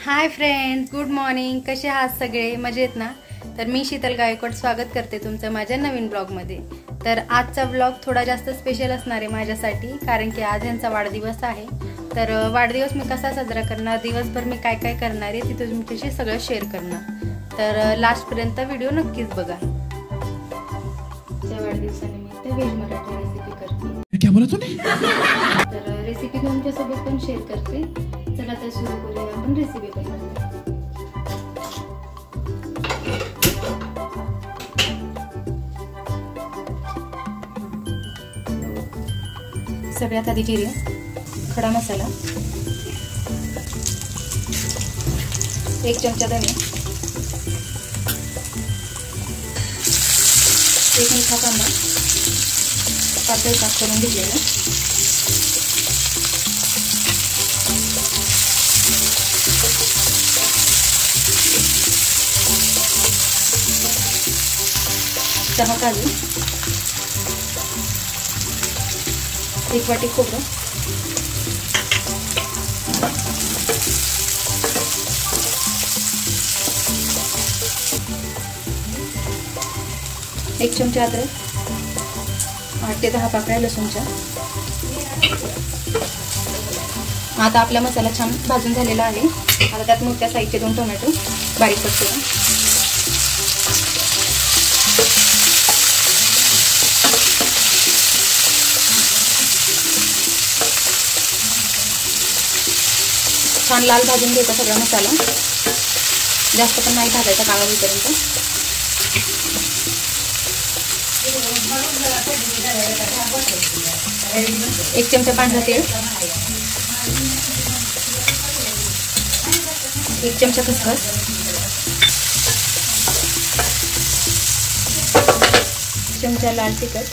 Hi friends, good morning. कसे आहात सगळे? मजेत ना? तर मी शीतल गायकवाड स्वागत करते तुमचं माझ्या नवीन ब्लॉगमध्ये. तर आजचा ब्लॉग थोडा जास्त स्पेशल असणार आहे माझ्यासाठी, कारण की आज यांचा वाढदिवस आहे. तर वाढदिवस मी कसा साजरा करणार, दिवसभर मी काय काय करणार आहे तिथे तुमच्याशी सगळं शेअर करणार. तर लास्टपर्यंत व्हिडिओ नक्कीच बघा. त्या वाढदिवसानिमित्त व्हेज मराठी रेसिपी करते. क्या बोला तूने? तर रेसिपी तुमच्यासोबत पण शेअर करते. चला तर सुरू करूया आपण रेसिपी बनवायला. सगळ्यात आधी जिरे, खडा मसाला, 1 चमचा धने, 1 मोठा कांदा पातळ काप करून घेतलेला, चहा काजू, 1 वाटी खोबरं, एक चमचा अद्रक, 8 ते 10 पाकळ्या लसूणच्या. आता आपला मसाला छान भाजून झालेला आहे. आता त्यात मोठ्या साईजचे 2 टोमॅटो बारीक कट करून, छान लाल भाजून घ्यायचा सगळा मसाला. जास्त पण नाही भाजायचा, काळा होईपर्यंत. एक चमचा पांढरा तेल, 1 चमचा खसखस, 1 चमचा लाल तिखट,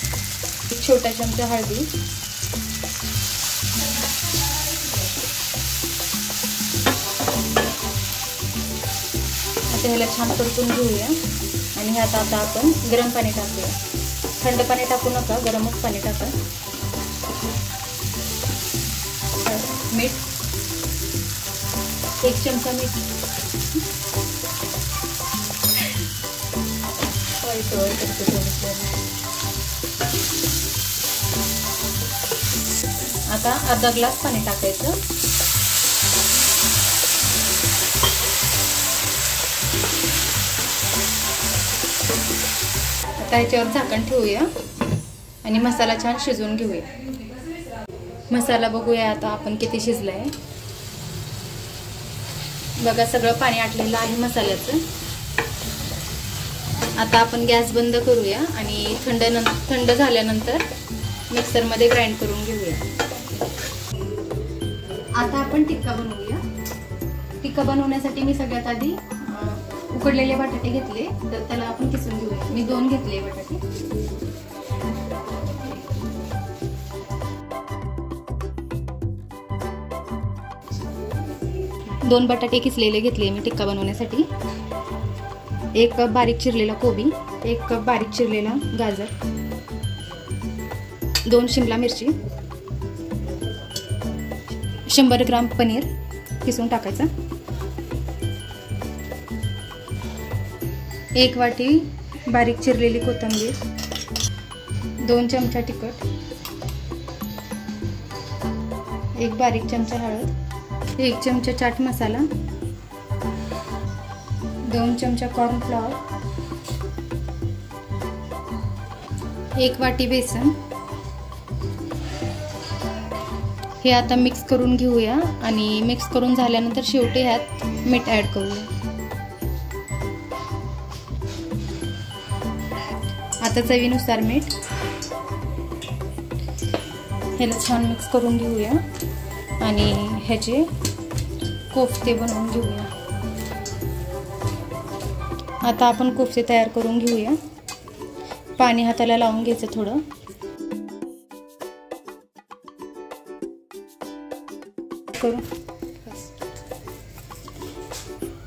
1 छोटा चमचा हळदी, ह्याला छान परतून घेऊया. आणि ह्यात आता आपण गरम पाणी टाकूया. थंड पाणी टाकू नका, गरमच पाणी टाका. मीठ, 1 चमचा मीठ, आता अर्धा ग्लास पाणी टाकायचं. आता ह्याच्यावर झाकण ठेवूया आणि मसाला छान शिजवून घेऊया. मसाला बघूया आता आपण किती शिजलाय. बघा, सगळं पाणी आटलेलं आहे मसाल्याचं. आता आपण गॅस बंद करूया आणि थंड झाल्यानंतर मिक्सरमध्ये ग्राइंड करून घेऊया. आता आपण टिक्का बनवूया. टिक्का बनवण्यासाठी मी सगळ्यात आधी उकडलेले बटाटे घेतले, तर त्याला आपण किसून घेऊया. मी 2 घेतले बटाटे. दोन बटाटे किसलेले घेतले मी टिक्का बनवण्यासाठी. 1 कप बारीक चिरलेला कोबी, 1 कप बारीक चिरलेला गाजर, 2 शिमला मिरची, 100 ग्राम पनीर किसून टाकायचा, 1 वाटी बारीक चिरलेली कोथिंबीर, 2 चमचा तिखट, 1 बारीक चमचा हळद, 1 चमचा चाट मसाला, 2 चमचा कॉर्नफ्लॉवर, 1 वाटी बेसन. हे आता मिक्स करून घेऊया आणि मिक्स करून झाल्यानंतर शेवटी ह्यात मीठ ॲड करूया. आता चवीनुसार मीठ. ह्याला छान मिक्स करून घेऊया आणि ह्याचे कोफ्ते बनवून घेऊया. आता आपण कोफ्ते तयार करून घेऊया. पाणी हाताला लावून घ्यायचं थोडं.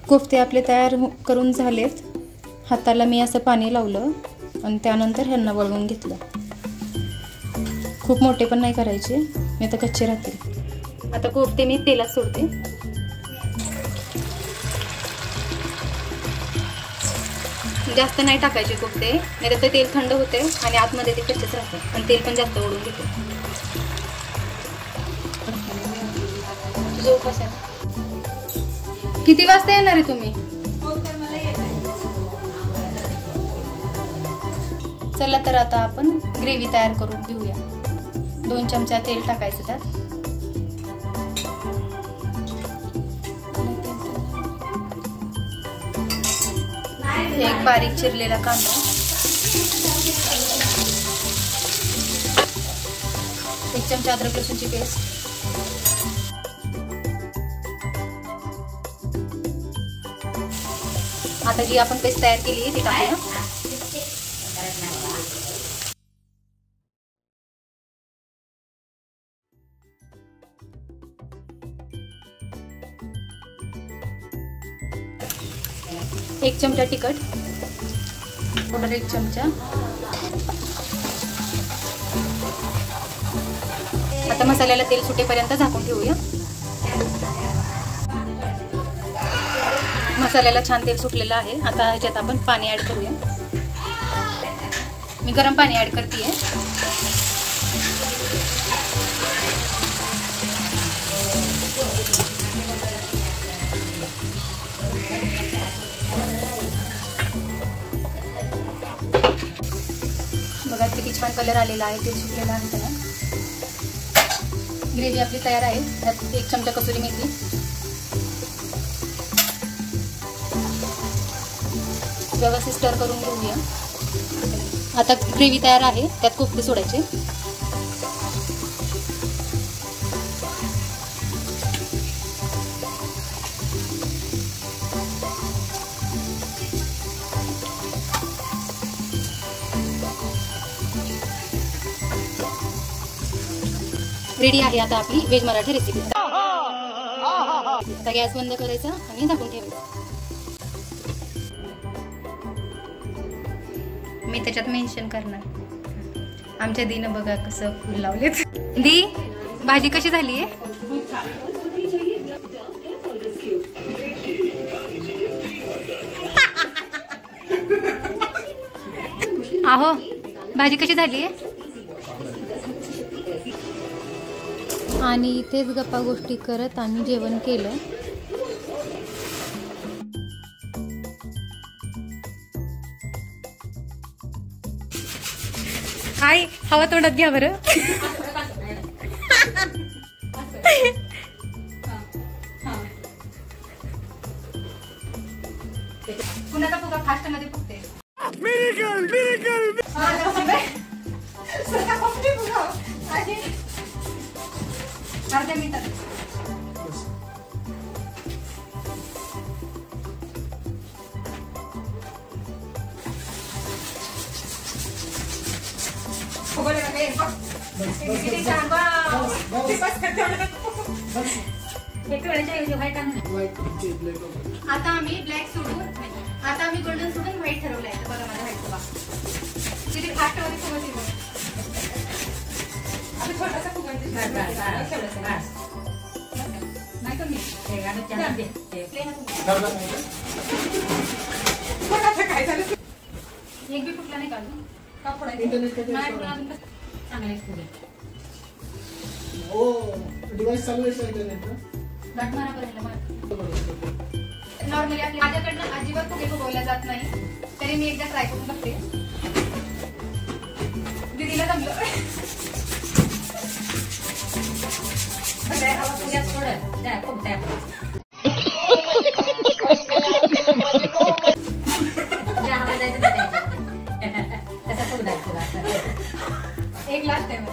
कोफ्ते आपले तयार करून झालेत. हाताला मी असं पाणी लावलं आणि त्यानंतर ह्यांना वळवून घेतलं. खूप मोठे पण नाही करायचे, नाही तर कच्चे राहतील. आता कोफ्ते मी तेलात सोडते. जास्त नाही टाकायचे कोफते, नाही तर ते तेल थंड होते आणि आतमध्ये ते कच्चेच राहते, पण तेल पण जास्त ओढून घेते. किती वाजता येणार आहे तुम्ही? चला तर आता आपण ग्रेव्ही तयार करून घेऊया. 2 चमचा तेल टाकायचं त्यात. एक बारीक चिरलेला कांदा, 1 चमचा अद्रक लसूणची पेस्ट, आता जी आपण पेस्ट तयार केली आहे ती टाकूया. एक चमचा तिखट पावडर, 1 चमचा. आता मसाल्याला तेल सुटेपर्यंत झाकून ठेवूया. मसाल्याला छान तेल सुटलेलं आहे. आता ह्याच्यात आपण पाणी ऍड करूया. मी गरम पाणी ऍड करते. बघा किती छान कलर आलेला आहे, तेल सुटलेलं आहे त्याला. ग्रेव्ही आपली तयार आहे. त्यात 1 चमचा कसुरी मेथी, व्यवस्थित स्टर करून घेऊया. आता ग्रेव्ही तयार आहे, त्यात कोफते सोडायचे. रेडी आहे आता आपली व्हेज मराठी रेसिपी. आता गॅस बंद करायचा आणि झाकून ठेवायचं. मी त्याच्यात मेन्शन करणार. आमच्या दीनं बघा कसं फुल लावलेत. दी, भाजी कशी झाली आहे? आहो, भाजी कशी झाली आहे? आणि इथेच गप्पा गोष्टी करत आम्ही जेवण केलं. आई, हवा तोंडात घ्या बरं. कुणाचा फुगा फास्ट मध्ये फुगते. अर्ध्या मिनिटात आता आम्ही ब्लॅक सोडून, आता आम्ही गोल्डन सोडून व्हाईट ठरवलंय. बघा माझ्या व्हाईटचा बा किती फास्ट मध्ये फुगत आहे. छोटासा फुगायचा नाही कमी एक बी फुटला नाही काढून का फोडायचं नॉर्मली माझ्याकडनं अजिबात फुगे फुगवल्या जात नाही, तरी मी एकदा ट्राय करून बघते. दीदीला जमलं. एक लास्ट टाइम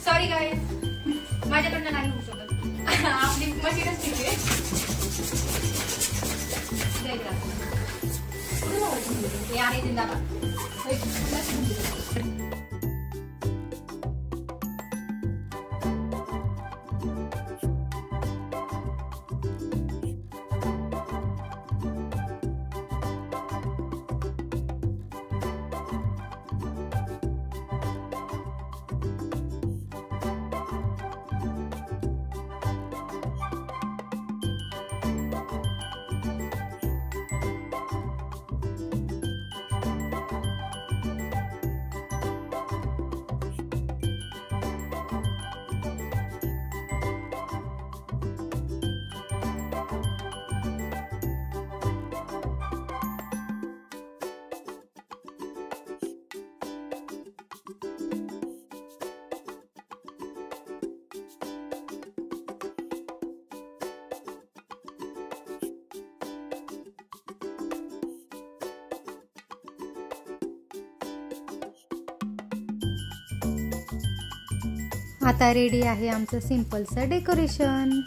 सॉरी गाइस, माझ्याकडनं नाही होऊ शकत. आपली मशीनच ठीक आहे. हे आहे जिंदाबाद. आता रेडी आहे आमचं सिंपलचं डेकोरेशन.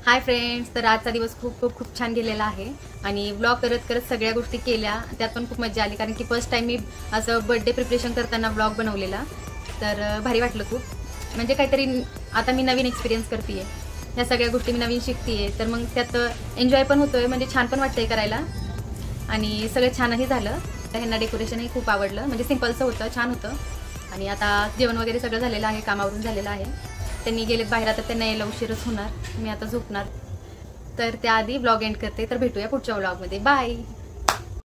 हाय फ्रेंड्स, तर आजचा दिवस खूप छान गेलेला आहे आणि व्लॉग करत करत सगळ्या गोष्टी केल्या. त्यात पण खूप मजा आली कारण की फर्स्ट टाइम मी असं बर्थडे प्रिपरेशन करताना व्लॉग बनवलेला. तर भारी वाटलं खूप. म्हणजे काहीतरी आता मी नवीन एक्सपिरियन्स करते आहे, ह्या सगळ्या गोष्टी मी नवीन शिकते आहे. तर मग त्यात एन्जॉय पण होतोय, म्हणजे छान पण वाटतंय करायला आणि सगळं छानही झालं. तर ह्यांना डेकोरेशनही खूप आवडलं, म्हणजे सिंपलचं होतं, छान होतं. आणि आता जेवण वगैरे सगळं झालेलं आहे, कामावरून झालेलं आहे. त्यांनी गेलेत बाहेर, आता त्यांना यायला उशीरच होणार, मी आता झोपणार. तर त्याआधी व्लॉग एंड करते. तर भेटूया पुढच्या व्लॉगमध्ये. बाय.